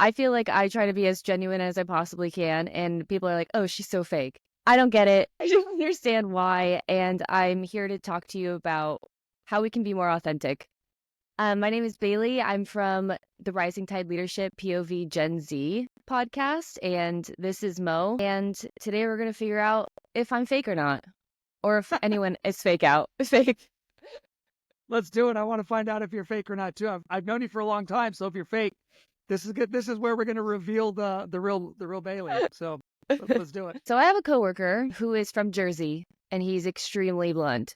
I feel like I try to be as genuine as I possibly can, and people are like, "Oh, she's so fake." I don't get it. I don't understand why, and I'm here to talk to you about how we can be more authentic. My name is Bailey. I'm from the Rising Tide Leadership POV Gen Z podcast, and this is Mo. And today we're gonna figure out if I'm fake or not, or if anyone is fake. Let's do it. I want to find out if you're fake or not too. I've known you for a long time, so if you're fake, this is good. This is where we're going to reveal the real Bailey. So let's do it. So I have a coworker who is from Jersey, and he's extremely blunt.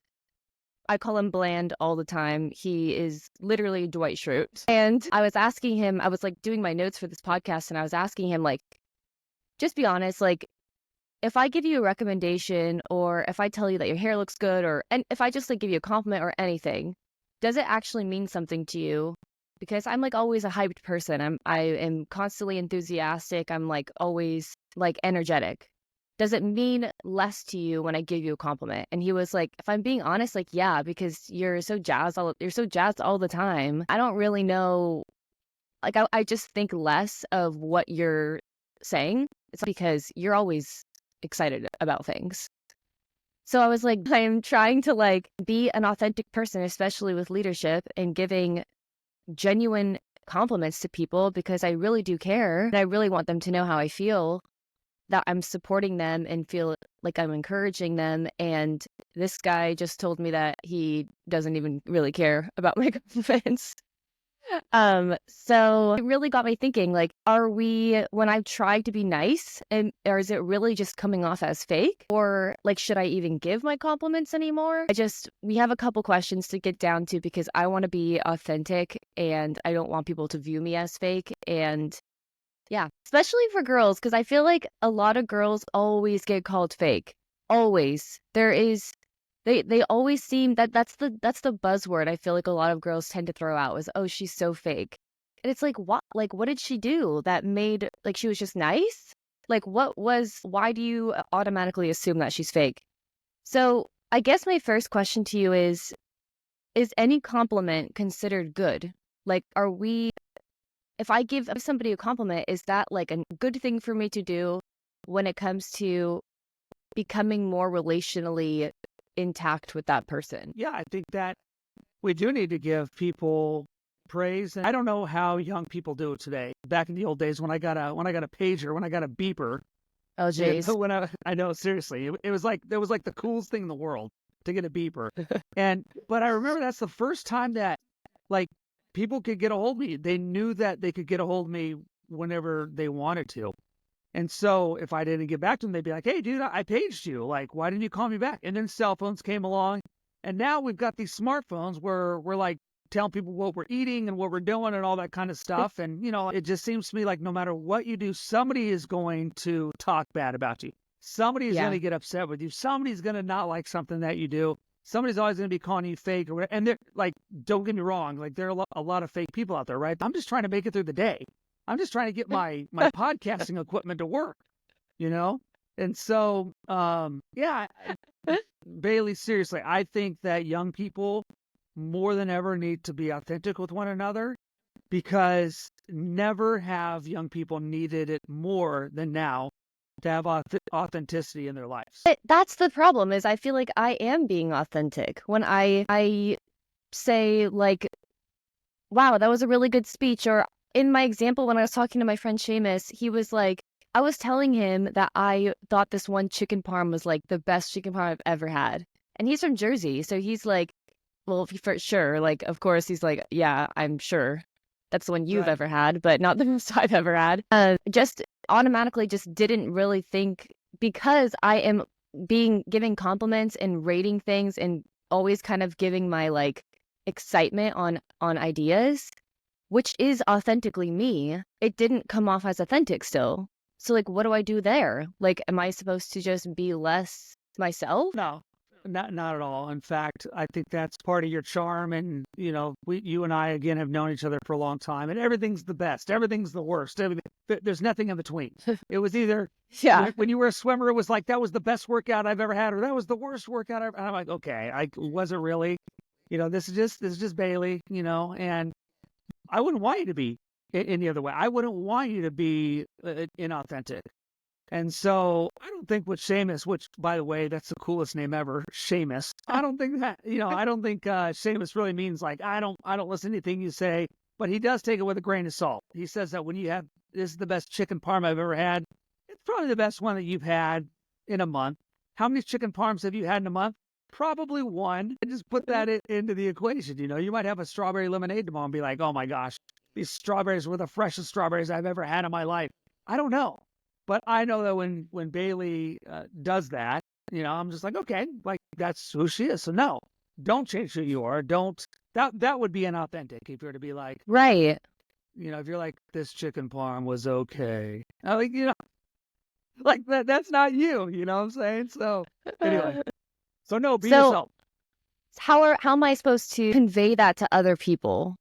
I call him bland all the time. He is literally Dwight Schrute. And I was asking him, I was like doing my notes for this podcast, and I was asking him, like, just be honest, like, if I give you a recommendation, or if I tell you that your hair looks good, and if I just like give you a compliment or anything, does it actually mean something to you? Because I'm like always a hyped person. I am constantly enthusiastic. I'm like always like energetic. Does it mean less to you when I give you a compliment? And he was like, if I'm being honest, like, yeah, because you're so jazzed all the time. I don't really know. Like, I just think less of what you're saying. It's because you're always excited about things. So I was like, I'm trying to like be an authentic person, especially with leadership and giving genuine compliments to people, because I really do care. And I really want them to know how I feel, that I'm supporting them and feel like I'm encouraging them. And this guy just told me that he doesn't even really care about my compliments. So it really got me thinking, like, when I try to be nice, or is it really just coming off as fake? Or like, should I even give my compliments anymore? We have a couple questions to get down to, because I want to be authentic and I don't want people to view me as fake. And yeah, especially for girls, because I feel like a lot of girls always get called fake. Always. They always seem that's the buzzword I feel like a lot of girls tend to throw out is, oh, she's so fake. And it's like, what did she do that made, like, she was just nice? Like, why do you automatically assume that she's fake? So I guess my first question to you is any compliment considered good? Like, if I give somebody a compliment, is that like a good thing for me to do when it comes to becoming more relationally intact with that person? Yeah, I think that we do need to give people praise. And I don't know how young people do it today. Back in the old days when I got a pager, when I got a beeper. Oh, geez. When I know, seriously, it was like the coolest thing in the world to get a beeper. But I remember that's the first time that like people could get a hold of me. They knew that they could get a hold of me whenever they wanted to. And so if I didn't get back to them, they'd be like, hey, dude, I paged you. Like, why didn't you call me back? And then cell phones came along. And now we've got these smartphones where we're like telling people what we're eating and what we're doing and all that kind of stuff. And, it just seems to me like no matter what you do, somebody is going to talk bad about you. Somebody is going to get upset with you. Somebody's going to not like something that you do. Somebody's always going to be calling you fake or whatever. And they're like, don't get me wrong. Like, there are a lot of fake people out there, right? I'm just trying to make it through the day. I'm just trying to get my podcasting equipment to work, And so, Bailey, seriously, I think that young people more than ever need to be authentic with one another, because never have young people needed it more than now to have authenticity in their lives. That's the problem, is I feel like I am being authentic when I say, like, wow, that was a really good speech. Or in my example, when I was talking to my friend Seamus, he was like, I was telling him that I thought this one chicken parm was like the best chicken parm I've ever had. And he's from Jersey. So he's like, well, for sure. Like, of course, he's like, yeah, I'm sure that's the one you've ever had, but not the most I've ever had. Just automatically just didn't really think, because I am giving compliments and rating things and always kind of giving my like excitement on ideas, which is authentically me. It didn't come off as authentic still. So like, what do I do there? Like, am I supposed to just be less myself? No, not at all. In fact, I think that's part of your charm. And, you and I, again, have known each other for a long time, and everything's the best. Everything's the worst. There's nothing in between. It was either, when you were a swimmer, it was like, that was the best workout I've ever had, or that was the worst workout ever. And I'm like, okay, was it really? This is just Bailey, and I wouldn't want you to be any other way. I wouldn't want you to be inauthentic. And so I don't think with Seamus, which by the way, that's the coolest name ever, Seamus. I don't think that, I don't think Seamus really means like I don't listen to anything you say, but he does take it with a grain of salt. He says that when you have this is the best chicken parm I've ever had. It's probably the best one that you've had in a month. How many chicken parms have you had in a month? Probably one. And just put that into the equation. You might have a strawberry lemonade tomorrow and be like, oh my gosh, these strawberries were the freshest strawberries I've ever had in my life. I don't know. But I know that when Bailey does that, I'm just like, okay, like that's who she is. So no, don't change who you are. Don't. That would be inauthentic if you were to be like, Right. if you're like, this chicken parm was okay. Like, like that's not you. You know what I'm saying? So anyway, so no, be So yourself. how am I supposed to convey that to other people?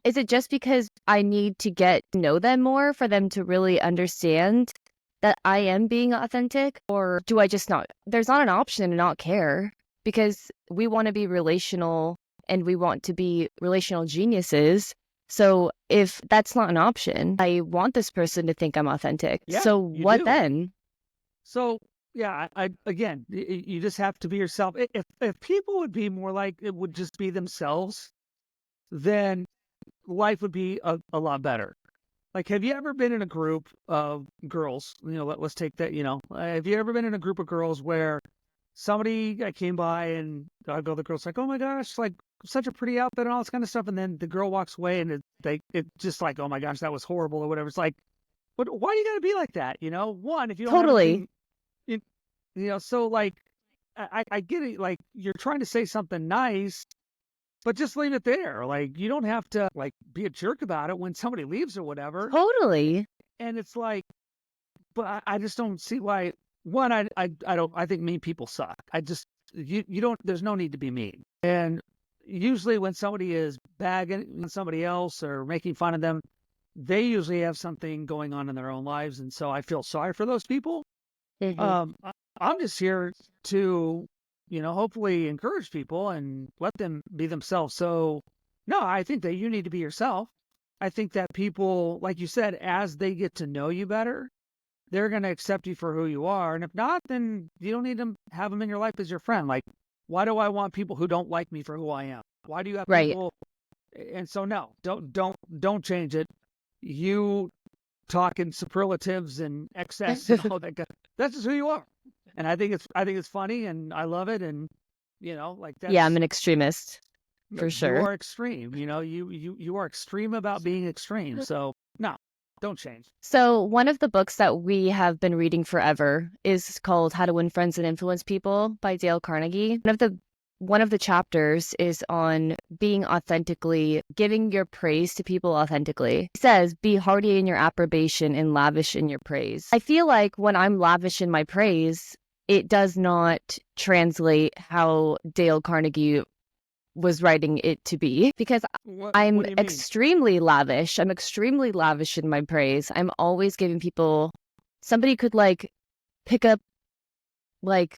Is it just because I need to get to know them more for them to really understand that I am being authentic? Or do I just not? There's not an option to not care, because we want to be relational and we want to be relational geniuses. So if that's not an option, I want this person to think I'm authentic. Yeah, So you what do. then? So yeah, I again, you just have to be yourself. If people would be more like it would just be themselves, then life would be a lot better. Like, have you ever been in a group of girls? Let's take that. Have you ever been in a group of girls where somebody came by and the girl's like, oh my gosh, like such a pretty outfit and all this kind of stuff, and then the girl walks away and it just like, oh my gosh, that was horrible or whatever. It's like, but why you got to be like that? One, if you don't have Totally. anything, so like, I get it. Like you're trying to say something nice. But just leave it there. Like you don't have to like be a jerk about it when somebody leaves or whatever. Totally. And it's like, but I just don't see why. One, I don't. I think mean people suck. I just you don't. There's no need to be mean. And usually when somebody is bagging somebody else or making fun of them, they usually have something going on in their own lives, and so I feel sorry for those people. Mhm. I'm just here to, hopefully encourage people and let them be themselves. So, no, I think that you need to be yourself. I think that people, like you said, as they get to know you better, they're going to accept you for who you are. And if not, then you don't need to have them in your life as your friend. Like, why do I want people who don't like me for who I am? Why do you have Right. people? And so, no, don't change it. You talk in superlatives and excess and all that. That's just who you are. And I think it's funny and I love it. And like Yeah, I'm that's an extremist for you sure. are extreme. You are extreme about being extreme. So no, don't change. So one of the books that we have been reading forever is called How to Win Friends and Influence People by Dale Carnegie. One of the chapters is on being authentically, giving your praise to people authentically. He says, be hearty in your approbation and lavish in your praise. I feel like when I'm lavish in my praise, it does not translate how Dale Carnegie was writing it to be, because What I'm do you mean? extremely lavish. I'm extremely lavish in my praise. I'm always giving people, somebody could like pick up like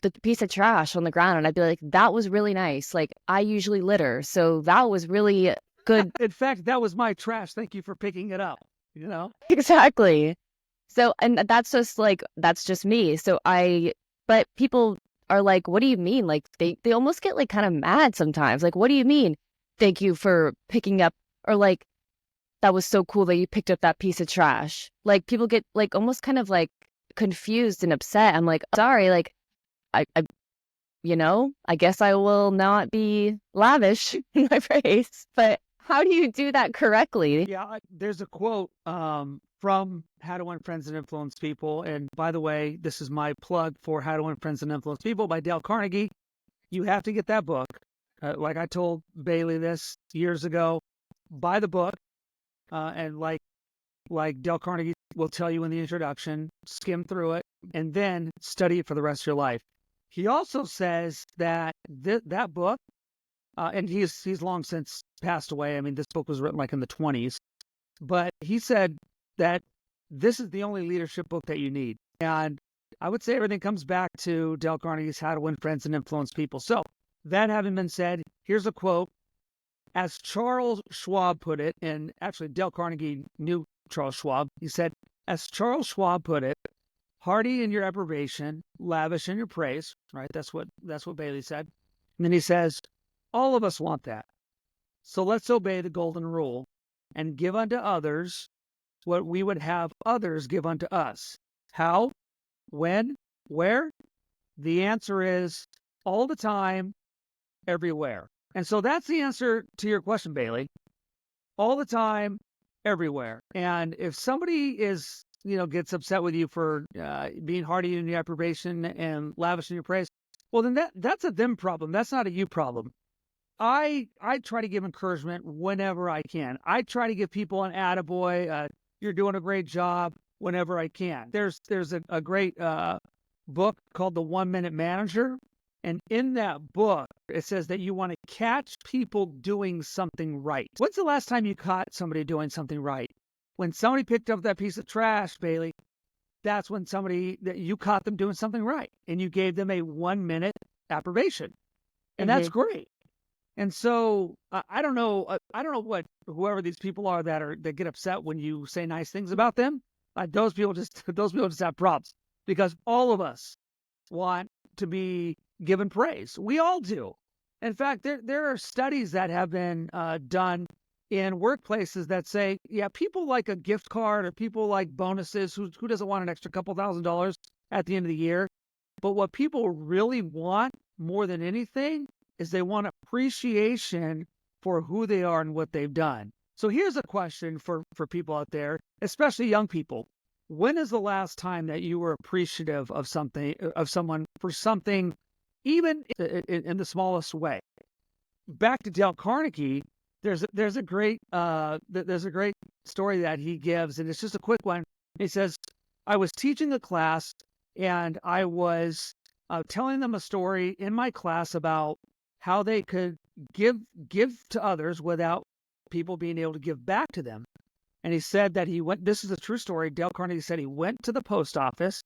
the piece of trash on the ground and I'd be like, that was really nice. Like I usually litter. So that was really good. In fact, that was my trash. Thank you for picking it up. Exactly. So, and that's just me. But people are like, what do you mean? Like they almost get like kind of mad sometimes. Like, what do you mean? Thank you for picking up, or like, that was so cool that you picked up that piece of trash. Like people get like almost kind of like confused and upset. I'm like, sorry, like I guess I will not be lavish in my praise, but how do you do that correctly? Yeah, there's a quote from How to Win Friends and Influence People. And by the way, this is my plug for How to Win Friends and Influence People by Dale Carnegie. You have to get that book. Like I told Bailey this years ago, buy the book. And like Dale Carnegie will tell you in the introduction, skim through it and then study it for the rest of your life. He also says that that book, and he's long since passed away. I mean, this book was written like in the 20s, but he said that this is the only leadership book that you need. And I would say everything comes back to Dale Carnegie's How to Win Friends and Influence People. So that having been said, here's a quote as Charles Schwab put it, and actually Dale Carnegie knew Charles Schwab. He said, as Charles Schwab put it, hearty in your approbation, lavish in your praise. Right? That's what Bailey said. And then he says, all of us want that. So let's obey the golden rule and give unto others what we would have others give unto us. How? When? Where? The answer is all the time, everywhere. And so that's the answer to your question, Bailey. All the time, everywhere. And if somebody is, gets upset with you for being hearty in your approbation and lavish in your praise, well, then that's a them problem. That's not a you problem. I try to give encouragement whenever I can. I try to give people an attaboy, you're doing a great job whenever I can. There's a great book called The 1 Minute Manager. And in that book, it says that you want to catch people doing something right. When's the last time you caught somebody doing something right? When somebody picked up that piece of trash, Bailey, that's when that you caught them doing something right. And you gave them a 1 minute approbation. And that's great. And so I don't know what whoever these people are that get upset when you say nice things about them. Those people just have problems, because all of us want to be given praise. We all do. In fact, there are studies that have been done in workplaces that say, yeah, people like a gift card or people like bonuses. Who doesn't want an extra couple $1,000s at the end of the year? But what people really want more than anything is they want appreciation for who they are and what they've done. So here's a question for people out there, especially young people. When is the last time that you were appreciative of someone for something, even in the smallest way? Back to Dale Carnegie, there's a great story that he gives, and it's just a quick one. He says, I was teaching a class, and I was telling them a story in my class about how they could give to others without people being able to give back to them. And he said that this is a true story. Dale Carnegie said he went to the post office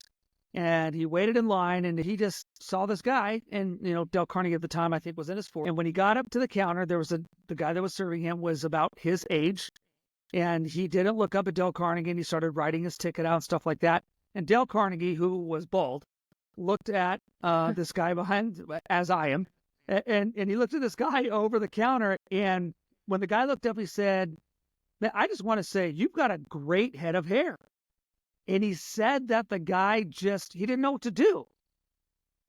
and he waited in line, and he just saw this guy. And, Dale Carnegie at the time, I think, was in his 40s. And when he got up to the counter, the guy that was serving him was about his age. And he didn't look up at Dale Carnegie, and he started writing his ticket out and stuff like that. And Dale Carnegie, who was bald, looked at this guy behind, as I am, and he looked at this guy over the counter. And when the guy looked up, he said, man, I just want to say, you've got a great head of hair. And he said that the guy he didn't know what to do.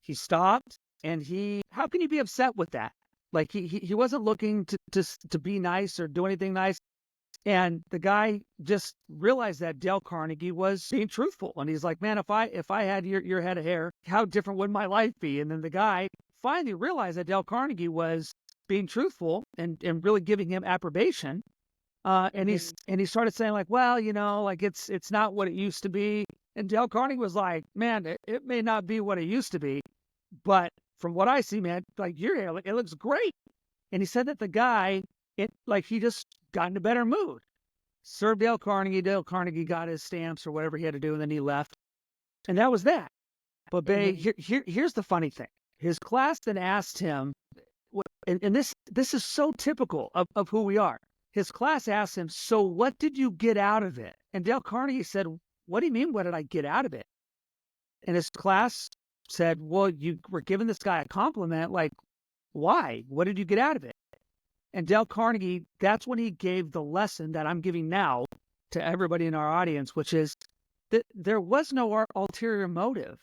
He stopped, and how can you be upset with that? Like he wasn't looking to be nice or do anything nice. And the guy just realized that Dale Carnegie was being truthful. And he's like, man, if I had your head of hair, how different would my life be? And then the guy finally realized that Dale Carnegie was being truthful and really giving him approbation. And he started saying, like, well, like it's not what it used to be. And Dale Carnegie was like, man, it may not be what it used to be, but from what I see, man, like your hair, it looks great. And he said that the guy, he just got in a better mood. Served Dale Carnegie. Dale Carnegie got his stamps or whatever he had to do, and then he left. And that was that. But here's the funny thing. His class then asked him, and this is so typical of who we are. His class asked him, so what did you get out of it? And Dale Carnegie said, what do you mean, what did I get out of it? And his class said, well, you were giving this guy a compliment. Like, why? What did you get out of it? And Dale Carnegie, that's when he gave the lesson that I'm giving now to everybody in our audience, which is that there was no ulterior motive.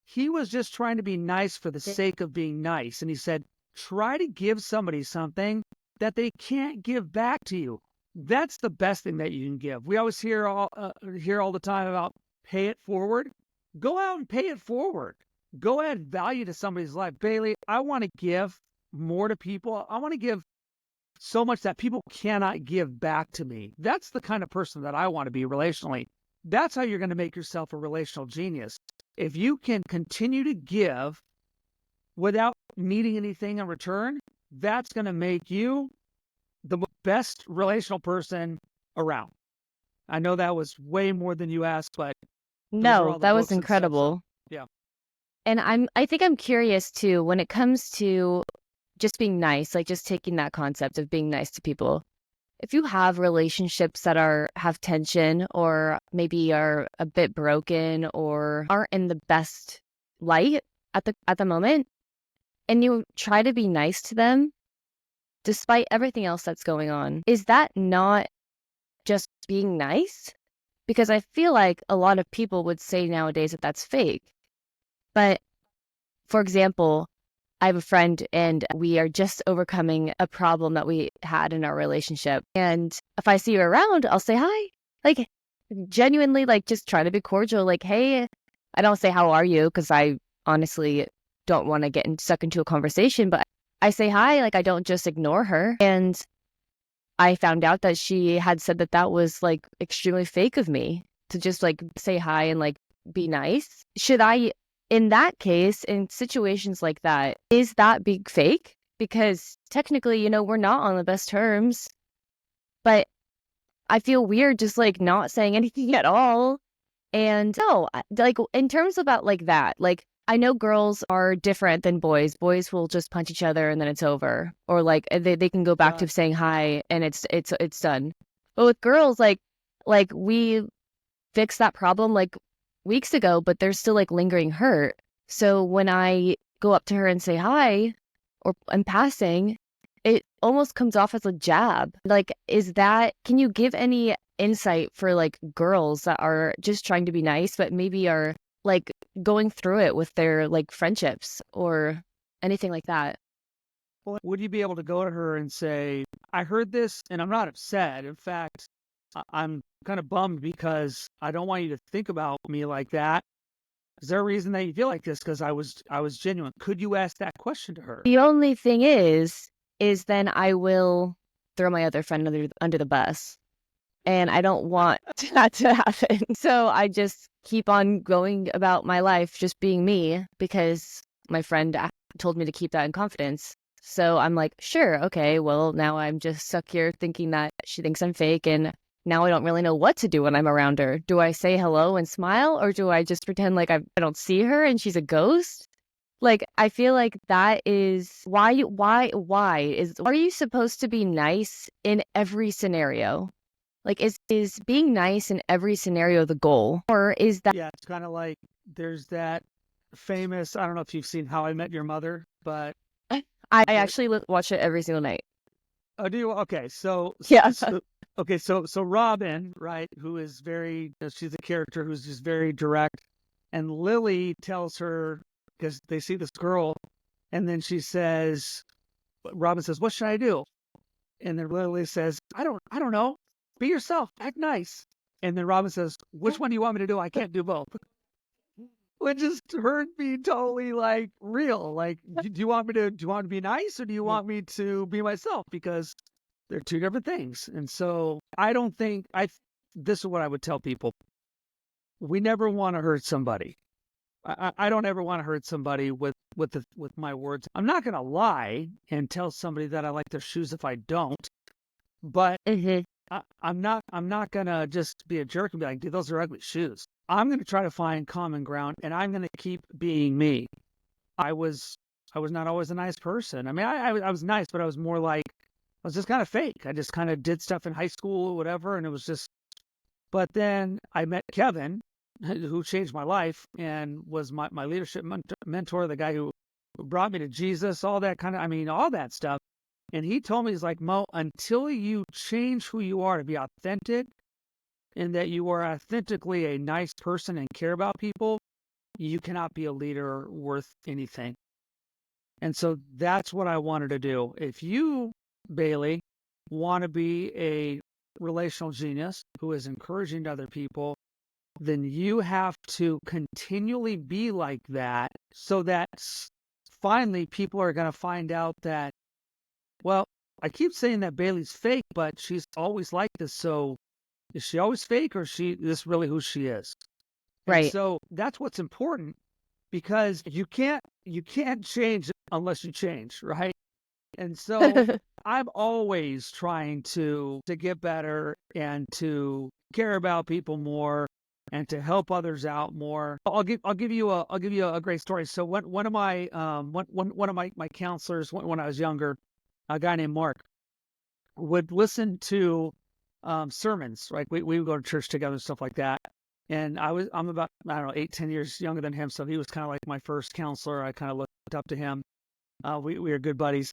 He was just trying to be nice for the sake of being nice. And he said, try to give somebody something that they can't give back to you. That's the best thing that you can give. We always hear all the time about pay it forward. Go out and pay it forward. Go add value to somebody's life. Bailey, I want to give more to people. I want to give so much that people cannot give back to me. That's the kind of person that I want to be relationally. That's how you're going to make yourself a relational genius. If you can continue to give without needing anything in return, that's going to make you the best relational person around. I know that was way more than you asked, but no, that was incredible. Yeah. And I think I'm curious too, when it comes to just being nice, like just taking that concept of being nice to people. If you have relationships that have tension or maybe are a bit broken or aren't in the best light at the moment, and you try to be nice to them despite everything else that's going on, is that not just being nice? Because I feel like a lot of people would say nowadays that that's fake. But for example, I have a friend and we are just overcoming a problem that we had in our relationship. And if I see her around, I'll say hi. Like genuinely, like just try to be cordial. Like, hey, I don't say how are you because I honestly don't want to stuck into a conversation, but I say hi. Like I don't just ignore her. And I found out that she had said that that was like extremely fake of me to just like say hi and like be nice. Should I, in that case, in situations like that, is that being fake? Because technically, we're not on the best terms, but I feel weird just like not saying anything at all. And no, like in terms about like that, like I know girls are different than boys. Boys will just punch each other and then it's over. Or like they can go back to Done. saying hi and it's done. But with girls, like we fixed that problem like weeks ago, but there's still like lingering hurt. So when I go up to her and say hi or I'm passing, it almost comes off as a jab. Like, can you give any insight for like girls that are just trying to be nice, but maybe are like going through it with their like friendships or anything like that? Well, would you be able to go to her and say, I heard this and I'm not upset. In fact, I'm kind of bummed because I don't want you to think about me like that. Is there a reason that you feel like this? Because I was genuine. Could you ask that question to her? The only thing is then I will throw my other friend under the bus. And I don't want that to happen. So I just keep on going about my life, just being me, because my friend told me to keep that in confidence. So I'm like, sure, okay, well, now I'm just stuck here thinking that she thinks I'm fake. And now I don't really know what to do when I'm around her. Do I say hello and smile, or do I just pretend like I don't see her and she's a ghost? Like, I feel like that is are you supposed to be nice in every scenario? Like, is being nice in every scenario the goal? Or is that Yeah, it's kind of like there's that famous, I don't know if you've seen How I Met Your Mother, but I there, actually watch it every single night. oh, do you? Okay, Yeah. so Robin, right, who is she's a character who's just very direct, and Lily tells her because they see this girl, and then Robin says, "What should I do?" And then Lily says, I don't know. Be yourself, act nice." And then Robin says, "Which one do you want me to do? I can't do both." Which is her being totally like real. Like, do you want me to be nice or do you want me to be myself? Because they're two different things. And so I don't think this is what I would tell people. We never want to hurt somebody. I don't ever want to hurt somebody with my words. I'm not gonna lie and tell somebody that I like their shoes if I don't, but hmm I'm not gonna just be a jerk and be like, dude, those are ugly shoes. I'm gonna try to find common ground and I'm gonna keep being me. I was I was not always a nice person. I mean, I was nice, but I was more like I was just kind of fake. I just kind of did stuff in high school or whatever, and it was just. But then I met Kevin, who changed my life and was my leadership mentor, the guy who brought me to Jesus, all that kind of, I mean, all that stuff. And he told me, he's like, Mo, until you change who you are to be authentic and that you are authentically a nice person and care about people, you cannot be a leader worth anything. And so that's what I wanted to do. If you, Bailey, want to be a relational genius who is encouraging to other people, then you have to continually be like that so that finally people are going to find out that, well, I keep saying that Bailey's fake, but she's always like this. So is she always fake or is this really who she is? And Right. so that's what's important because you can't change unless you change, right? And so I'm always trying to get better and to care about people more and to help others out more. I'll give you a great story. So one of my one of my counselors when I was younger, a guy named Mark, would listen to sermons. Right, we would go to church together and stuff like that. And I'm about, I don't know, 8-10 years younger than him, so he was kind of like my first counselor. I kind of looked up to him. We were good buddies,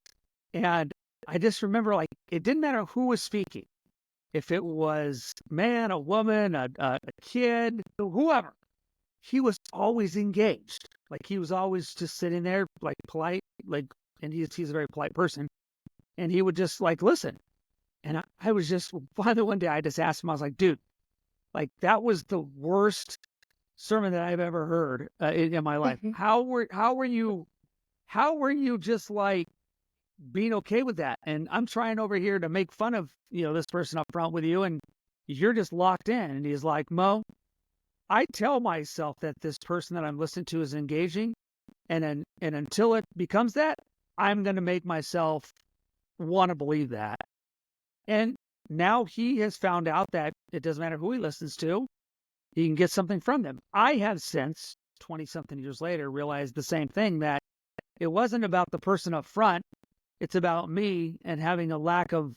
and I just remember, like, it didn't matter who was speaking. If it was man, a woman, a kid, whoever, he was always engaged. Like, he was always just sitting there, like, polite, like, and he's a very polite person. And he would just, like, listen. And I was just, finally one day I just asked him, I was like, dude, like, that was the worst sermon that I've ever heard in my life. Mhm. How were you just, like, being okay with that? And I'm trying over here to make fun of, this person up front with you, and you're just locked in. And he's like, Mo, I tell myself that this person that I'm listening to is engaging, and until it becomes that, I'm going to make myself want to believe that. And now he has found out that it doesn't matter who he listens to, he can get something from them. I have since 20-something years later realized the same thing, that it wasn't about the person up front. It's about me and having a lack of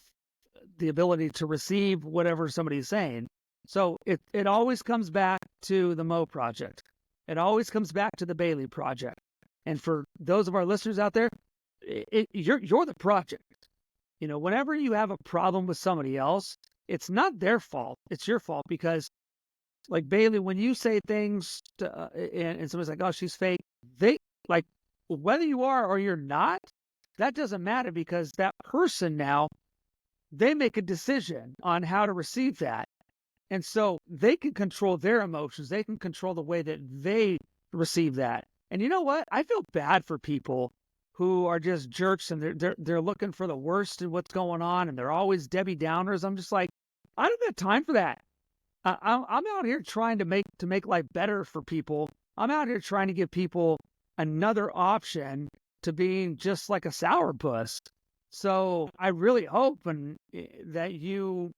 the ability to receive whatever somebody's saying. So it always comes back to the Mo Project. It always comes back to the Bailey Project. And for those of our listeners out there, you're the project. Whenever you have a problem with somebody else, it's not their fault. It's your fault, because, like, Bailey, when you say things and somebody's like, oh, she's fake, they, like, whether you are or you're not, that doesn't matter, because that person now, they make a decision on how to receive that. And so they can control their emotions. They can control the way that they receive that. And you know what? I feel bad for people who are just jerks, and they're looking for the worst in what's going on, and they're always Debbie Downers. I'm just like, I don't have time for that. I'm out here trying to make life better for people. I'm out here trying to give people another option to being just like a sourpuss. So I really hope that you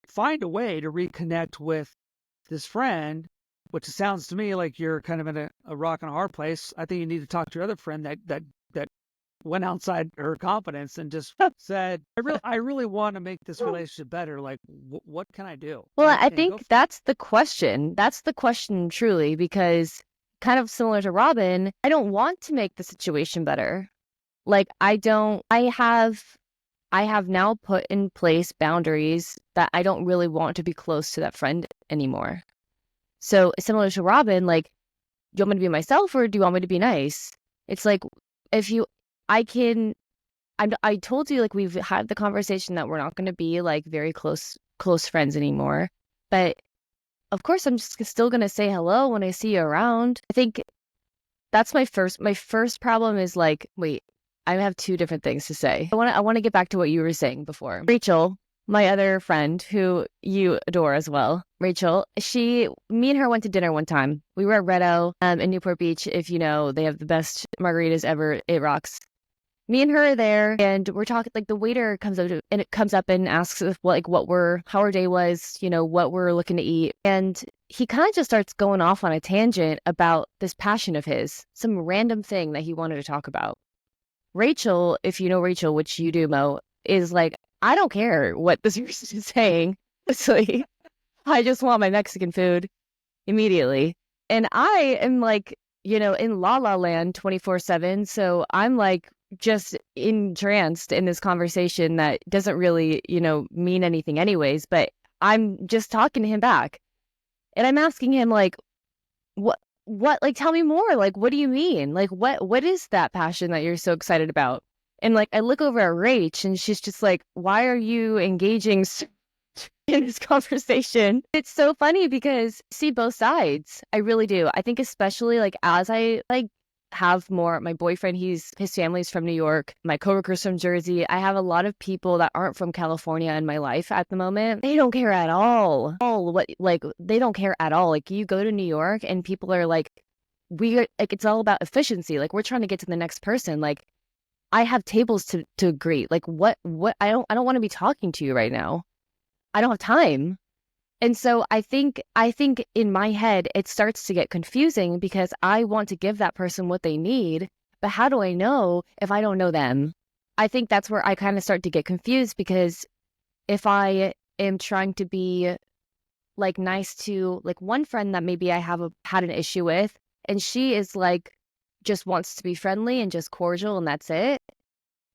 find a way to reconnect with this friend, which sounds to me like you're kind of in a rock and a hard place. I think you need to talk to your other friend that went outside her confidence and just said, I really want to make this relationship better. Like, what can I do? Well, I And go think that's the question. That's the question, truly, because kind of similar to Robin, I don't want to make the situation better. Like, I have now put in place boundaries that I don't really want to be close to that friend anymore. So similar to Robin, like, do you want me to be myself or do you want me to be nice? It's like, I told you, like, we've had the conversation that we're not going to be like very close friends anymore. But of course, I'm just still going to say hello when I see you around. I think that's my first problem is, like, wait, I have two different things to say. I want to get back to what you were saying before. Rachel, my other friend who you adore as well. Rachel, me and her went to dinner one time. We were at Red O in Newport Beach. If you know, they have the best margaritas ever. It rocks. Me and her are there, and we're talking. Like, the waiter comes up and asks us how our day was, what we're looking to eat, and he kind of just starts going off on a tangent about this passion of his, some random thing that he wanted to talk about. Rachel, if you know Rachel, which you do, Mo, is like, I don't care what this person is saying. It's like, I just want my Mexican food immediately. And I am, like, in La La Land 24/7. So I'm, like, just entranced in this conversation that doesn't really, mean anything anyways, but I'm just talking to him back. And I'm asking him, like, like, tell me more. Like, what do you mean? Like, what is that passion that you're so excited about? And, like, I look over at Rach, and she's just like, why are you engaging in this conversation? It's so funny because I see both sides. I really do. I think especially, like, as I, like, have more, my boyfriend, his family's from New York, my coworkers from Jersey. I have a lot of people that aren't from California in my life at the moment. They don't care at all. They don't care at all. Like, you go to New York and people are like, it's all about efficiency. Like, we're trying to get to the next person. Like, I have tables to greet. Like, what I don't want to be talking to you right now. I don't have time. And so I think in my head it starts to get confusing because I want to give that person what they need, but how do I know if I don't know them? I think that's where I kind of start to get confused because if I am trying to be like nice to like one friend that maybe I had an issue with, and she is like just wants to be friendly and just cordial and that's it,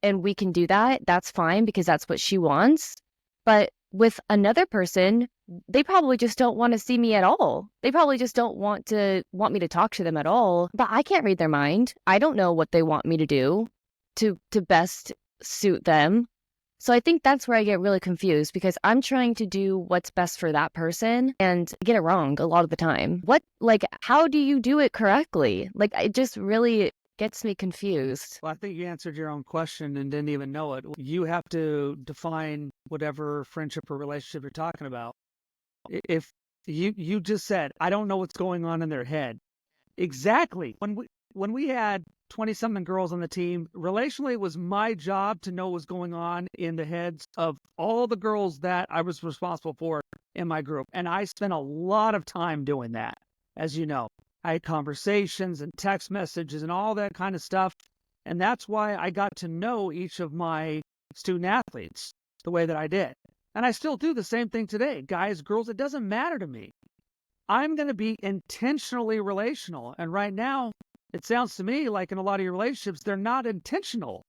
and we can do that, that's fine because that's what she wants. But with another person, they probably just don't want to see me at all. They probably just don't want me to talk to them at all. But I can't read their mind. I don't know what they want me to do to best suit them. So I think that's where I get really confused because I'm trying to do what's best for that person and get it wrong a lot of the time. How do you do it correctly? Like, it just really gets me confused. Well, I think you answered your own question and didn't even know it. You have to define whatever friendship or relationship you're talking about. If you just said, I don't know what's going on in their head. Exactly. When we had 20 something girls on the team, relationally, it was my job to know what was going on in the heads of all the girls that I was responsible for in my group. And I spent a lot of time doing that, as you know. I had conversations and text messages and all that kind of stuff. And that's why I got to know each of my student athletes the way that I did. And I still do the same thing today. Guys, girls, it doesn't matter to me. I'm going to be intentionally relational. And right now, it sounds to me like in a lot of your relationships, they're not intentional.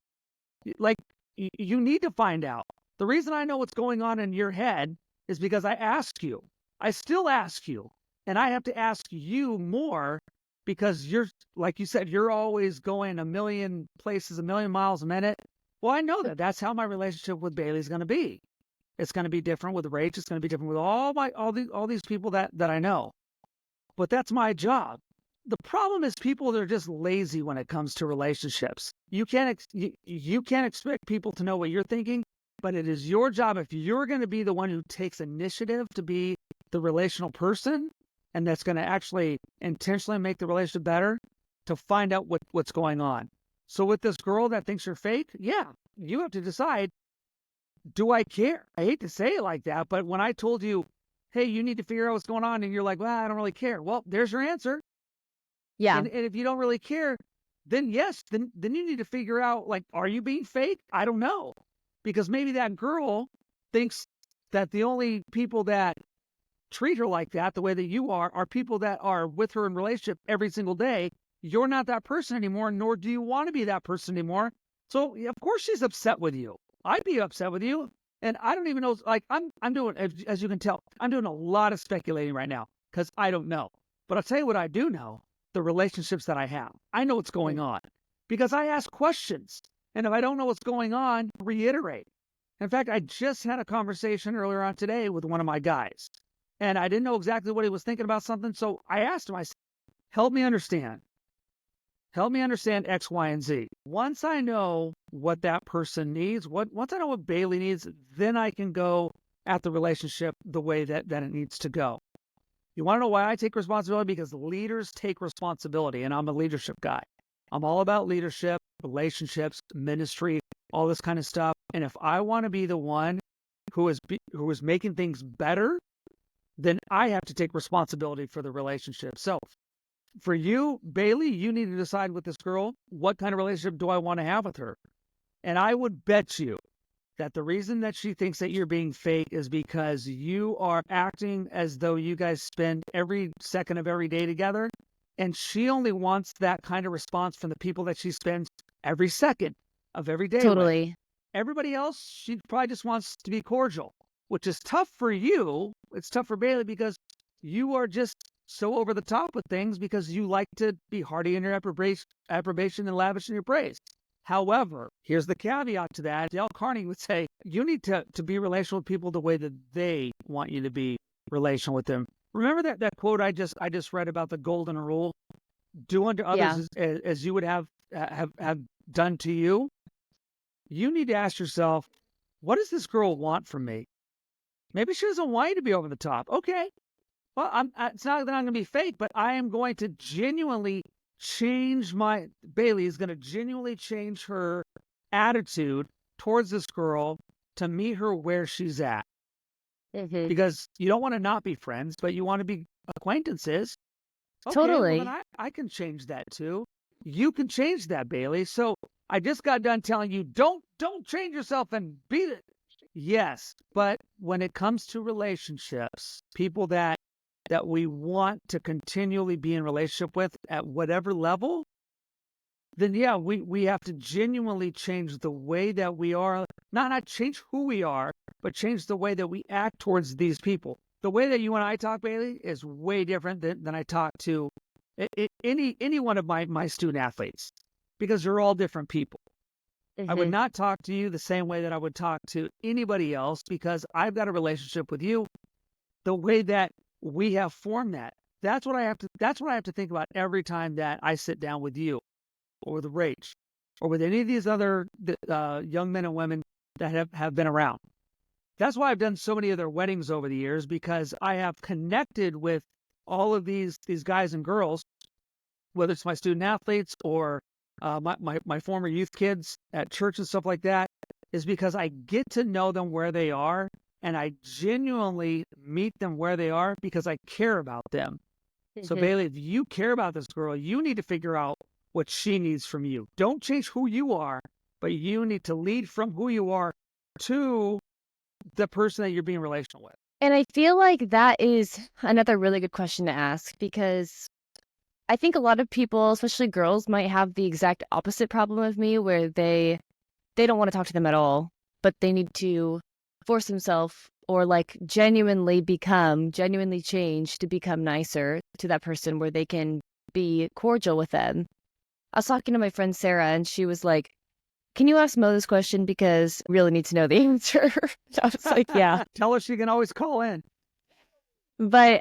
Like, you need to find out. The reason I know what's going on in your head is because I ask you. I still ask you. And I have to ask you more because you're, like you said, you're always going a million places, a million miles a minute. Well, I know that. That's how my relationship with Bailey is going to be. It's going to be different with Rach. It's going to be different with all these people that I know. But that's my job. The problem is people are just lazy when it comes to relationships. You can't expect people to know what you're thinking, but it is your job if you're going to be the one who takes initiative to be the relational person and that's going to actually intentionally make the relationship better to find out what's going on. So with this girl that thinks you're fake, yeah, you have to decide, do I care? I hate to say it like that, but when I told you, hey, you need to figure out what's going on, and you're like, well, I don't really care. Well, there's your answer. Yeah, And if you don't really care, then yes, then you need to figure out, like, are you being fake? I don't know. Because maybe that girl thinks that the only people that treat her like that, the way that you are people that are with her in relationship every single day. You're not that person anymore, nor do you want to be that person anymore. So of course she's upset with you. I'd be upset with you. And I don't even know, like I'm doing, as you can tell, I'm doing a lot of speculating right now because I don't know. But I'll tell you what I do know, the relationships that I have. I know what's going on because I ask questions. And if I don't know what's going on, reiterate. In fact, I just had a conversation earlier on today with one of my guys. And I didn't know exactly what he was thinking about something. So I asked him, I said, help me understand. Help me understand X, Y, and Z. Once I know what that person needs, once I know what Bailey needs, then I can go at the relationship the way that it needs to go. You want to know why I take responsibility? Because leaders take responsibility, and I'm a leadership guy. I'm all about leadership, relationships, ministry, all this kind of stuff. And if I want to be the one who is making things better, then I have to take responsibility for the relationship. So for you, Bailey, you need to decide with this girl, what kind of relationship do I want to have with her? And I would bet you that the reason that she thinks that you're being fake is because you are acting as though you guys spend every second of every day together. And she only wants that kind of response from the people that she spends every second of every day with. totally. Everybody else, she probably just wants to be cordial, which is tough for you. It's tough for Bailey because you are just so over the top with things because you like to be hearty in your approbation and lavish in your praise. However, here's the caveat to that. Dale Carnegie would say, you need to be relational with people the way that they want you to be relational with them. Remember that quote I just read about the golden rule? Do unto Yeah. others as you would have done to you. You need to ask yourself, what does this girl want from me? Maybe she doesn't want you to be over the top. Okay. Well, it's not that I'm going to be fake, but I am going to genuinely Bailey is going to genuinely change her attitude towards this girl to meet her where she's at. Hmm. because you don't want to not be friends, but you want to be acquaintances. Okay, well then Totally. I can change that too. You can change that, Bailey. So I just got done telling you, don't change yourself and be the yes. But when it comes to relationships, people that we want to continually be in relationship with at whatever level, then yeah, we have to genuinely change the way that we are, not change who we are, but change the way that we act towards these people. The way that you and I talk, Bailey, is way different than I talk to any one of my student athletes, because they're all different people. I would Hmm. not talk to you the same way that I would talk to anybody else, because I've got a relationship with you the way that we have formed that. That's what I have to think about every time that I sit down with you or with Rach or with any of these other young men and women that have been around. That's why I've done so many of their weddings over the years, because I have connected with all of these guys and girls, whether it's my student athletes or my former youth kids at church and stuff like that, is because I get to know them where they are, and I genuinely meet them where they are because I care about them. So, Hmm. Bailey, if you care about this girl, you need to figure out what she needs from you. Don't change who you are, but you need to lead from who you are to the person that you're being relational with. And I feel like that is another really good question to ask, because I think a lot of people, especially girls, might have the exact opposite problem of me, where they don't want to talk to them at all, but they need to force themselves or like genuinely change to become nicer to that person, where they can be cordial with them. I was talking to my friend Sarah, and she was like, "Can you ask Mo this question, because I really need to know the answer?" I was like, "Yeah." Tell her she can always call in. But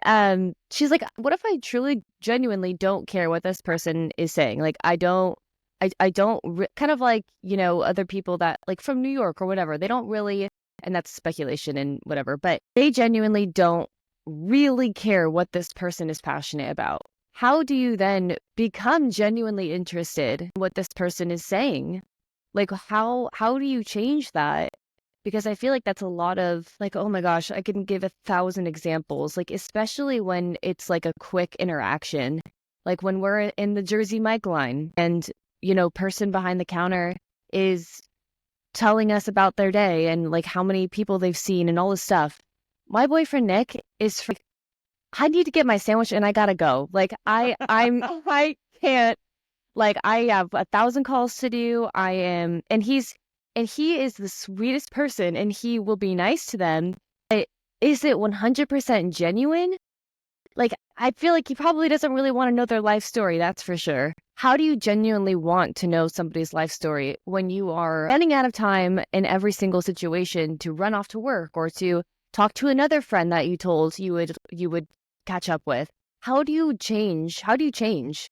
she's like, "What if I truly genuinely don't care what this person is saying? Like, I don't kind of like, other people that like from New York or whatever, they don't really, and that's speculation and whatever, but they genuinely don't really care what this person is passionate about. How do you then become genuinely interested in what this person is saying? Like, how do you change that? Because I feel like that's a lot of like, oh my gosh, I can give 1,000 examples, like, especially when it's like a quick interaction, like when we're in the Jersey Mike line and, person behind the counter is telling us about their day and like how many people they've seen and all this stuff. My boyfriend Nick is I need to get my sandwich and I gotta go. Like I can't, like, I have 1,000 calls to do. And he is the sweetest person, and he will be nice to them. But is it 100% genuine? Like, I feel like he probably doesn't really want to know their life story, that's for sure. How do you genuinely want to know somebody's life story when you are running out of time in every single situation to run off to work or to talk to another friend that you told you would catch up with? How do you change? How do you change?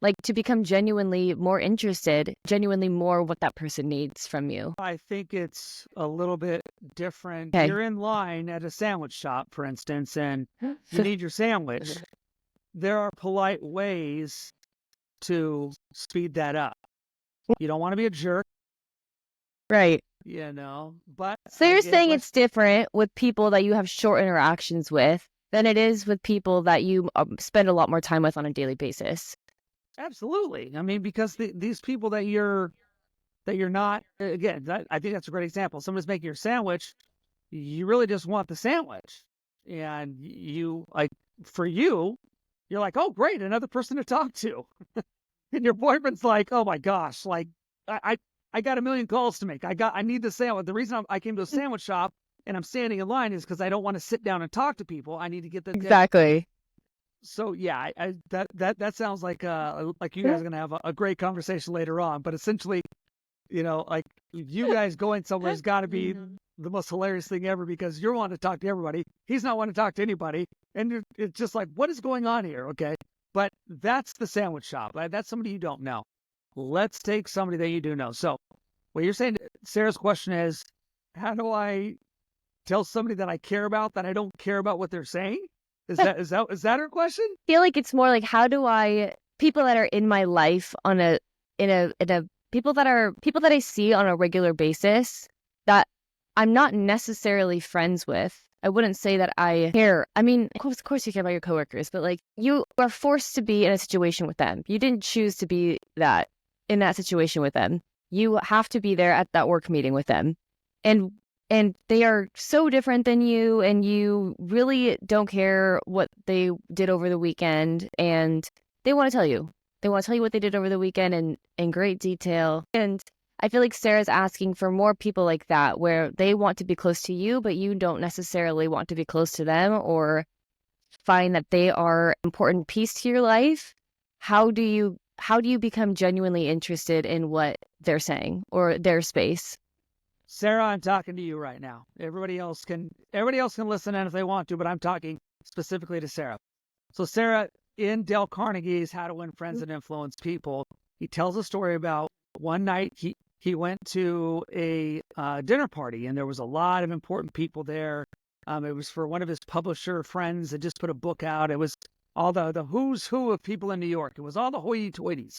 Like, to become genuinely more interested, genuinely more what that person needs from you. I think it's a little bit different. Okay. You're in line at a sandwich shop, for instance, and you need your sandwich. There are polite ways to speed that up. You don't want to be a jerk, Right. but So I you're guess saying let's it's different with people that you have short interactions with than it is with people that you spend a lot more time with on a daily basis. absolutely. I mean, because these people that you're not, again, I think that's a great example. Someone's making your sandwich, you really just want the sandwich, and you like for you, you're like, oh great, another person to talk to. And your boyfriend's like, "Oh my gosh, like I I got a million calls to make. I need the sandwich. The reason I came to a sandwich shop and I'm standing in line is because I don't want to sit down and talk to people. I need to get the Exactly. so yeah, that sounds like you guys are gonna have a great conversation later on. But essentially, like you guys going somewhere has got to be the most hilarious thing ever, because you're wanting to talk to everybody. He's not wanting to talk to anybody, and it's just like, what is going on here? Okay, but that's the sandwich shop. That's somebody you don't know. Let's take somebody that you do know. So, what you're saying, Sarah's question is, how do I tell somebody that I care about that I don't care about what they're saying? Is that her question? Feel like it's more like, how do I people that are in my life on a in a people that I see on a regular basis that I'm not necessarily friends with, I wouldn't say that I care. I mean, of course you care about your coworkers, but like you are forced to be in a situation with them. You didn't choose to be in that situation with them. You have to be there at that work meeting with them. And they are so different than you, and you really don't care what they did over the weekend, and they want to tell you. They want to tell you what they did over the weekend in great detail. And I feel like Sarah's asking for more people like that, where they want to be close to you, but you don't necessarily want to be close to them or find that they are an important piece to your life. How do you become genuinely interested in what they're saying or their space? Sarah, I'm talking to you right now. Everybody else can listen in if they want to, but I'm talking specifically to Sarah. So Sarah, in Dale Carnegie's How to Win Friends and Influence People, he tells a story about one night he went to a dinner party, and there was a lot of important people there. It was for one of his publisher friends that just put a book out. It was all the who's who of people in New York. It was all the hoity-toities.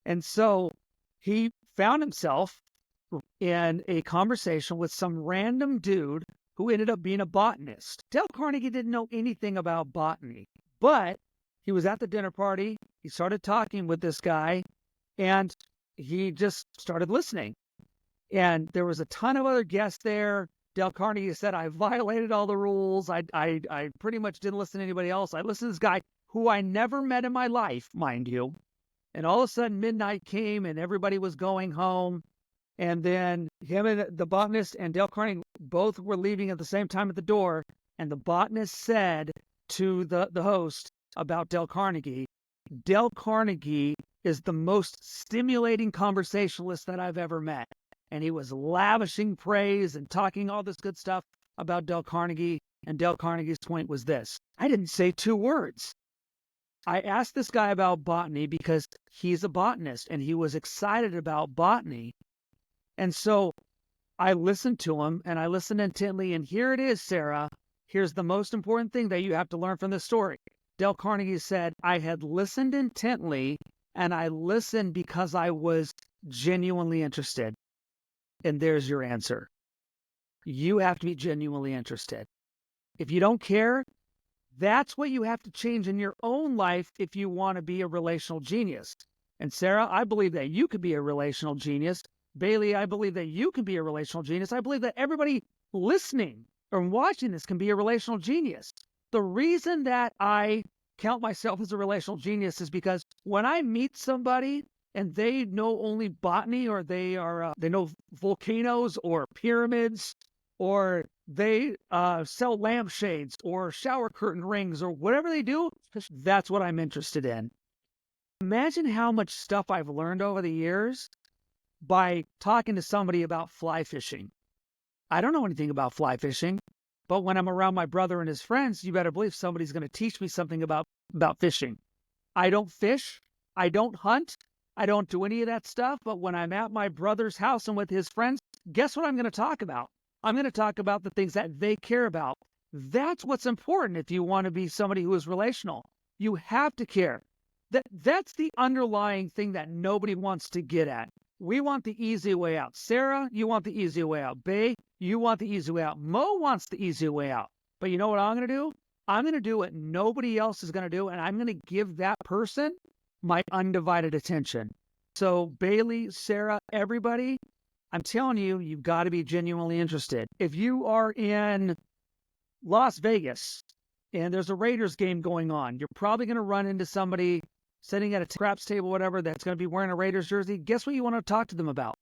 And so he found himself in a conversation with some random dude who ended up being a botanist. Dale Carnegie didn't know anything about botany, but he was at the dinner party. He started talking with this guy, and he just started listening. And there was a ton of other guests there. Dale Carnegie said, I violated all the rules. I pretty much didn't listen to anybody else. I listened to this guy who I never met in my life, mind you. And all of a sudden midnight came and everybody was going home. And then him and the botanist and Dale Carnegie both were leaving at the same time at the door. And the botanist said to the host about Dale Carnegie is the most stimulating conversationalist that I've ever met. And he was lavishing praise and talking all this good stuff about Dale Carnegie. And Dale Carnegie's point was this: I didn't say 2 words. I asked this guy about botany because he's a botanist and he was excited about botany. And so I listened to him, and I listened intently. And here it is, Sarah. Here's the most important thing that you have to learn from this story. Dale Carnegie said, I had listened intently, and I listened because I was genuinely interested. And there's your answer. You have to be genuinely interested. If you don't care, that's what you have to change in your own life if you want to be a relational genius. And Sarah, I believe that you could be a relational genius. Bailey, I believe that you can be a relational genius. I believe that everybody listening or watching this can be a relational genius. The reason that I count myself as a relational genius is because when I meet somebody and they know only botany, or they know volcanoes or pyramids, or they sell lampshades or shower curtain rings or whatever they do, that's what I'm interested in. Imagine how much stuff I've learned over the years by talking to somebody about fly fishing. I don't know anything about fly fishing, but when I'm around my brother and his friends, you better believe somebody's going to teach me something about fishing. I don't fish. I don't hunt. I don't do any of that stuff. But when I'm at my brother's house and with his friends, guess what I'm going to talk about? I'm going to talk about the things that they care about. That's what's important if you want to be somebody who is relational. You have to care. That's the underlying thing that nobody wants to get at. We want the easy way out. Sarah, you want the easy way out. Bay, you want the easy way out. Mo wants the easy way out. But you know what I'm going to do? I'm going to do what nobody else is going to do, and I'm going to give that person my undivided attention. So Bailey, Sarah, everybody, I'm telling you, you've got to be genuinely interested. If you are in Las Vegas and there's a Raiders game going on, you're probably going to run into somebody sitting at a craps table, whatever, that's going to be wearing a Raiders jersey. Guess what you want to talk to them about?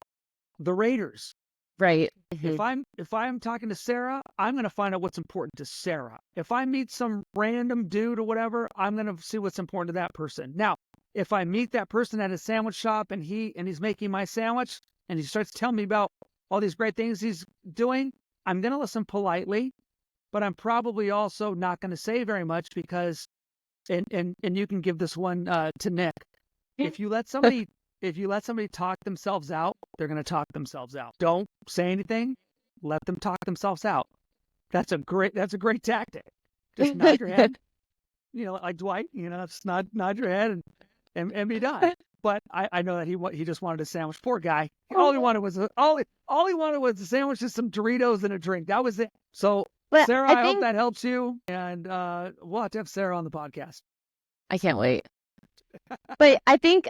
The Raiders. Right. If I'm talking to Sarah, I'm going to find out what's important to Sarah. If I meet some random dude or whatever, I'm going to see what's important to that person. Now, if I meet that person at a sandwich shop and he's making my sandwich and he starts telling me about all these great things he's doing, I'm going to listen politely, but I'm probably also not going to say very much because, and you can give this one to Nick. If you let somebody talk themselves out, they're going to talk themselves out. Don't say anything. Let them talk themselves out. That's a great tactic. Just nod your head, like Dwight, just nod your head and be done. But I know that he just wanted a sandwich. Poor guy. All he wanted was a sandwich and some Doritos and a drink. That was it. So But Sarah, I I hope think that helps you. And we'll have to have Sarah on the podcast. I can't wait. But I think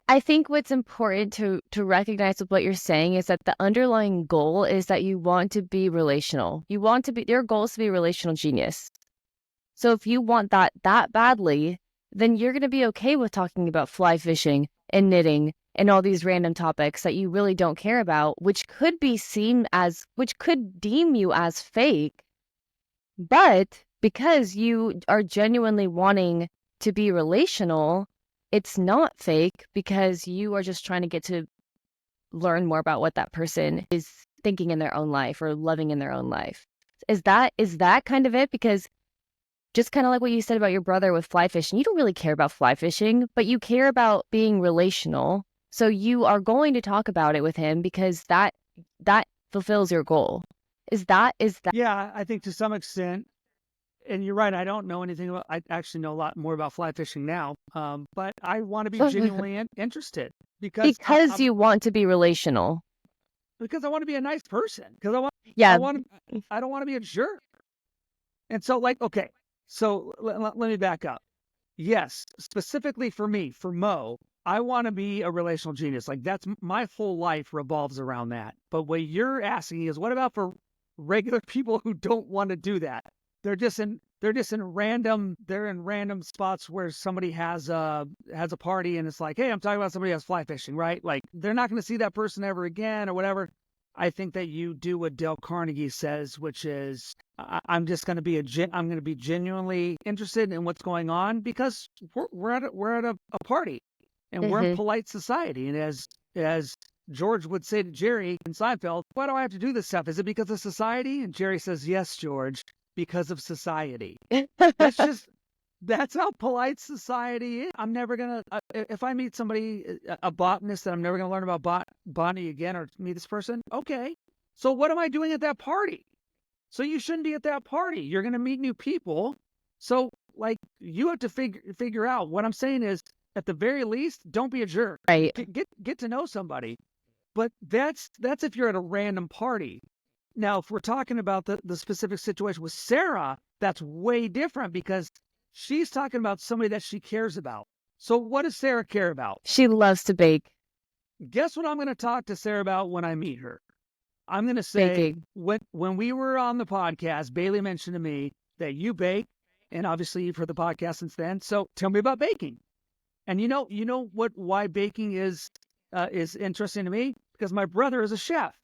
what's important to recognize with what you're saying is that the underlying goal is that you want to be relational. You want to be your goal is to be a relational genius. So if you want that badly, then you're going to be okay with talking about fly fishing and knitting and all these random topics that you really don't care about, which could deem you as fake. But because you are genuinely wanting to be relational, it's not fake because you are just trying to get to learn more about what that person is thinking in their own life or loving in their own life. Is that kind of it? Because just kind of like what you said about your brother with fly fishing, you don't really care about fly fishing, but you care about being relational. So you are going to talk about it with him because that fulfills your goal. Is that Yeah, I think to some extent, and you're right, I don't know anything about, I actually know a lot more about fly fishing now. But I want to be genuinely interested because because you want to be relational? because I want to be a nice person. Because I Yeah. want I don't want to be a jerk. And so, like, okay, so let me back up. Yes, specifically for me, for Mo, I want to be a relational genius. Like that's my whole life revolves around that. But what you're asking is, what about for regular people who don't want to do that? They're in random spots where somebody has a party and it's like, hey, I'm talking about somebody else fly fishing, right? Like they're not going to see that person ever again or whatever. I think that you do what Dale Carnegie says, which is I'm just going to I'm going to be genuinely interested in what's going on because we're at a party and we're in Hmm. polite society. And as George would say to Jerry in Seinfeld, why do I have to do this stuff? Is it because of society? And Jerry says, yes, George, because of society. That's just that's how polite society is. I'm never gonna if I meet somebody a botanist that I'm never gonna learn about botany again or meet this person. Okay, so what am I doing at that party? So you shouldn't be at that party. You're gonna meet new people. So like you have to figure out. What I'm saying is, at the very least, don't be a jerk. Right. Get to know somebody. But that's if you're at a random party. Now, if we're talking about the specific situation with Sarah, that's way different because she's talking about somebody that she cares about. So what does Sarah care about? She loves to bake. Guess what I'm going to talk to Sarah about when I meet her? I'm going to say, Baking. when we were on the podcast, Bailey mentioned to me that you bake, and obviously you've heard the podcast since then. So tell me about baking. And you know why baking is interesting to me? Because my brother is a chef.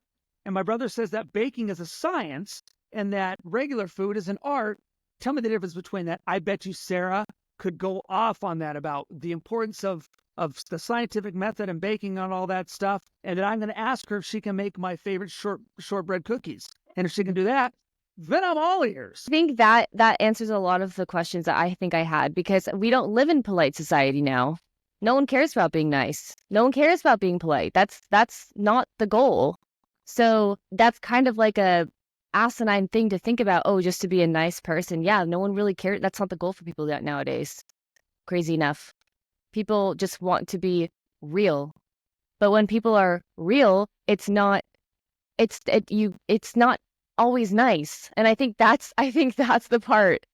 And my brother says that baking is a science and that regular food is an art. Tell me the difference between that. I bet you Sarah could go off on that about the importance of the scientific method and baking and all that stuff. And then I'm going to ask her if she can make my favorite shortbread cookies. And if she can do that, then I'm all ears. I think that answers a lot of the questions that I think I had because we don't live in polite society now. No one cares about being nice. No one cares about being polite. That's not the goal. So that's kind of like a asinine thing to think about. Oh, just to be a nice person. Yeah, no one really cares. That's not the goal for people nowadays. Crazy enough. People just want to be real. But when people are real, it's not it's not always nice. And I think that's the part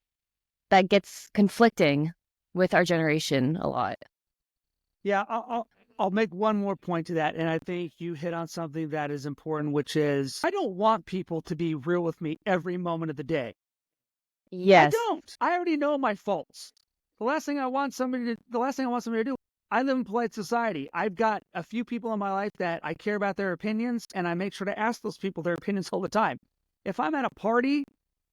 that gets conflicting with our generation a lot. Yeah, I'll make one more point to that, and I think you hit on something that is important, which is I don't want people to be real with me every moment of the day. I Yes. don't. I already know my faults. The last thing I want somebody to do. I live in polite society. I've got a few people in my life that I care about their opinions, and I make sure to ask those people their opinions all the time. If I'm at a party,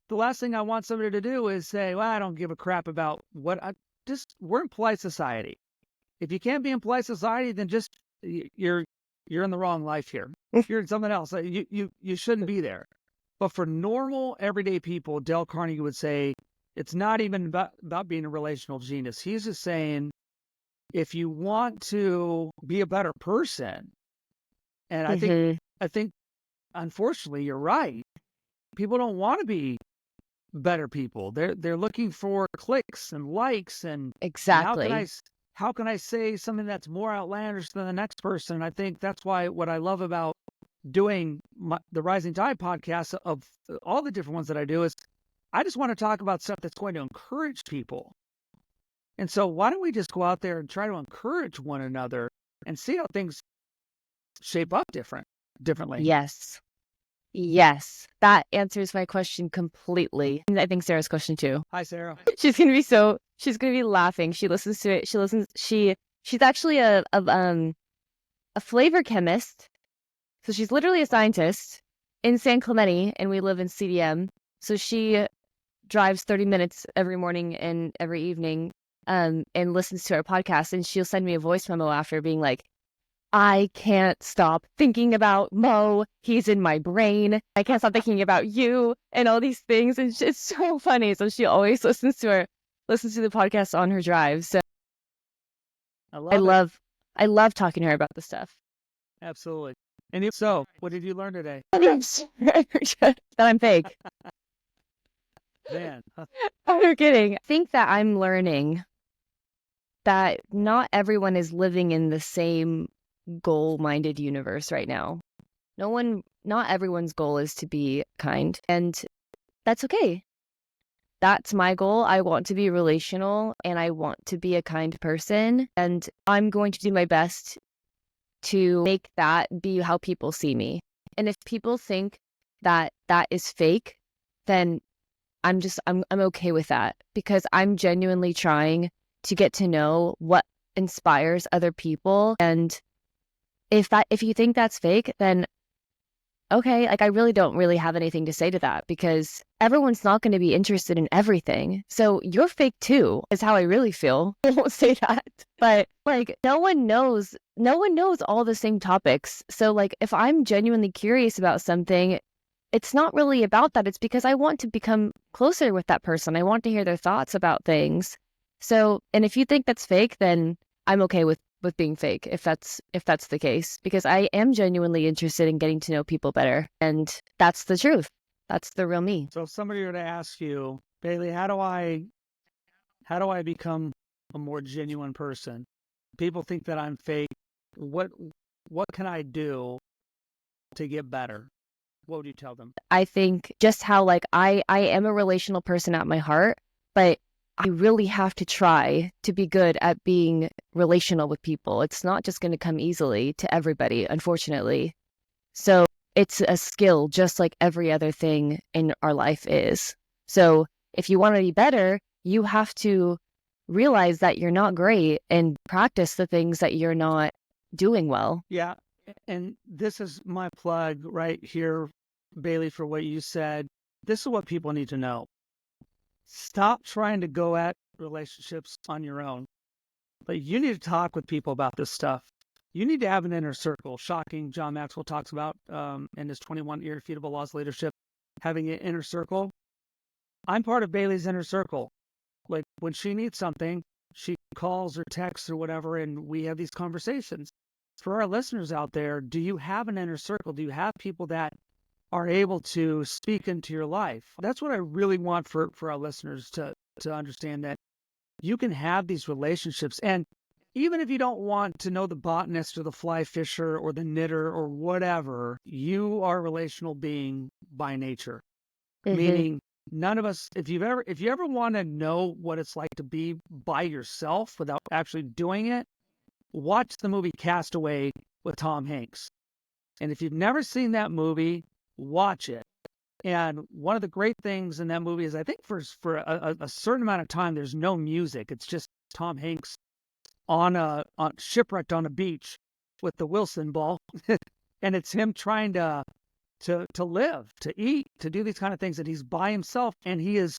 the last thing I want somebody to do is say, "Well, I don't give a crap about what I just." We're in polite society. If you can't be in polite society, then just you're in the wrong life here. You're in something else. You shouldn't be there. But for normal, everyday people, Dale Carnegie would say it's not even about being a relational genius. He's just saying if you want to be a better person, and Hmm. I think unfortunately you're right. People don't want to be better people. They're looking for clicks and likes and Exactly. how can I say something that's more outlandish than the next person? And I think that's why what I love about doing the Rising Tide podcast of all the different ones that I do is I just want to talk about stuff that's going to encourage people. And so why don't we just go out there and try to encourage one another and see how things shape up differently. Yes. Yes. That answers my question completely. And I think Sarah's question too. Hi, Sarah. She's gonna be laughing. She listens to it. She's actually a flavor chemist. So she's literally a scientist in San Clemente, and we live in CDM. So she drives 30 minutes every morning and every evening, and listens to our podcast, and she'll send me a voice memo after being like, I can't stop thinking about Mo. He's in my brain. I can't stop thinking about you and all these things. And it's so funny. So she always listens to the podcast on her drive. So I love talking to her about this stuff. Absolutely. And so, what did you learn today? That I'm fake. Man. I'm kidding. I think that I'm learning that not everyone is living in the same goal-minded universe right now. Not everyone's goal is to be kind, and that's okay. That's my goal. I want to be relational, and I want to be a kind person, and I'm going to do my best to make that be how people see me. And if people think that that is fake, then I'm okay with that, because I'm genuinely trying to get to know what inspires other people. And if you think that's fake, then okay, like I really don't have anything to say to that, because everyone's not going to be interested in everything. So you're fake too, is how I really feel. I won't say that. But like no one knows all the same topics. So like if I'm genuinely curious about something, it's not really about that. It's because I want to become closer with that person. I want to hear their thoughts about things. So, and if you think that's fake, then I'm okay with being fake, if that's the case, because I am genuinely interested in getting to know people better, and that's the truth. That's the real me. So if somebody were to ask you, Bailey, how do I become a more genuine person? People think that I'm fake. What can I do to get better? What would you tell them? I think just how like I am a relational person at my heart, but I really have to try to be good at being relational with people. It's not just going to come easily to everybody, unfortunately. So it's a skill, just like every other thing in our life is. So if you want to be better, you have to realize that you're not great and practice the things that you're not doing well. Yeah. And this is my plug right here, Bailey, for what you said. This is what people need to know. Stop trying to go at relationships on your own. But you need to talk with people about this stuff. You need to have an inner circle. Shocking. John Maxwell talks about in his 21 Irrefutable Laws of Leadership, having an inner circle. I'm part of Bailey's inner circle. Like when she needs something, she calls or texts or whatever, and we have these conversations. For our listeners out there, do you have an inner circle? Do you have people that are able to speak into your life? That's what I really want for our listeners to understand, that you can have these relationships. And even if you don't want to know the botanist or the fly fisher or the knitter or whatever, you are a relational being by nature. Mm-hmm. Meaning none of us, if you ever want to know what it's like to be by yourself without actually doing it, watch the movie Castaway with Tom Hanks. And if you've never seen that movie, watch it. And one of the great things in that movie is, I think for a certain amount of time, there's no music. It's just Tom Hanks on shipwrecked on a beach with the Wilson ball, and it's him trying to live, to eat, to do these kind of things, and he's by himself, and he's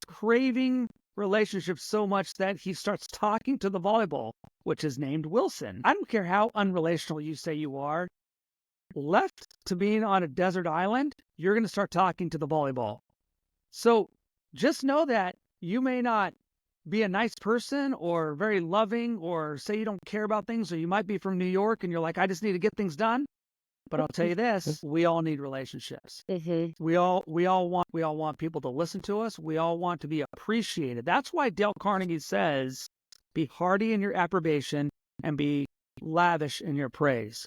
craving relationships so much that he starts talking to the volleyball, which is named Wilson. I don't care how unrelational you say you are. Left to being on a desert island, you're going to start talking to the volleyball. So just know that you may not be a nice person or very loving or say you don't care about things, or you might be from New York and you're like, I just need to get things done. But I'll tell you this, we all need relationships. Mm-hmm. We all want people to listen to us. We all want to be appreciated. That's why Dale Carnegie says, be hearty in your approbation and be lavish in your praise.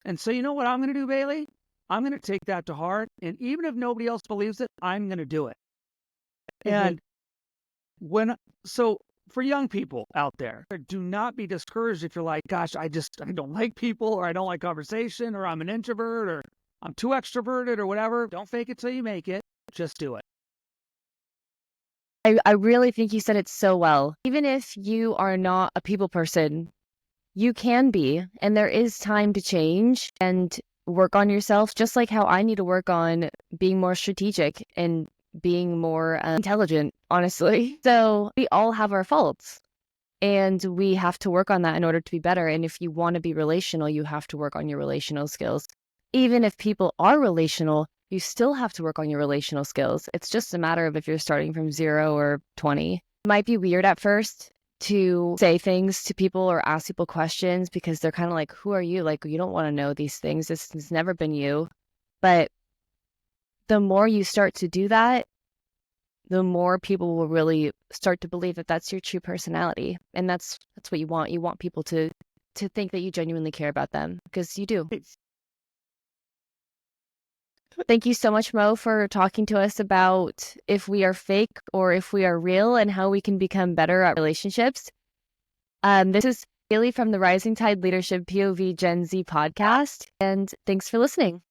And so you know what I'm going to do, Bailey? I'm going to take that to heart. And even if nobody else believes it, I'm going to do it. And when so for young people out there, do not be discouraged if you're like, gosh, I don't like people, or I don't like conversation, or I'm an introvert, or I'm too extroverted, or whatever. Don't fake it till you make it. Just do it. I really think you said it so well. Even if you are not a people person, you can be, and there is time to change and work on yourself, just like how I need to work on being more strategic and being more intelligent, honestly. So we all have our faults, and we have to work on that in order to be better. And if you want to be relational, you have to work on your relational skills. Even if people are relational, you still have to work on your relational skills. It's just a matter of if you're starting from 0 or 20. It might be weird at first to say things to people or ask people questions because they're kind of like, who are you? Like, you don't want to know these things. This has never been you. But the more you start to do that, the more people will really start to believe that that's your true personality. And that's what you want. You want people to think that you genuinely care about them, because you do. Thank you so much, Mo, for talking to us about if we are fake or if we are real and how we can become better at relationships. This is Haley from the Rising Tide Leadership POV Gen Z podcast, and thanks for listening.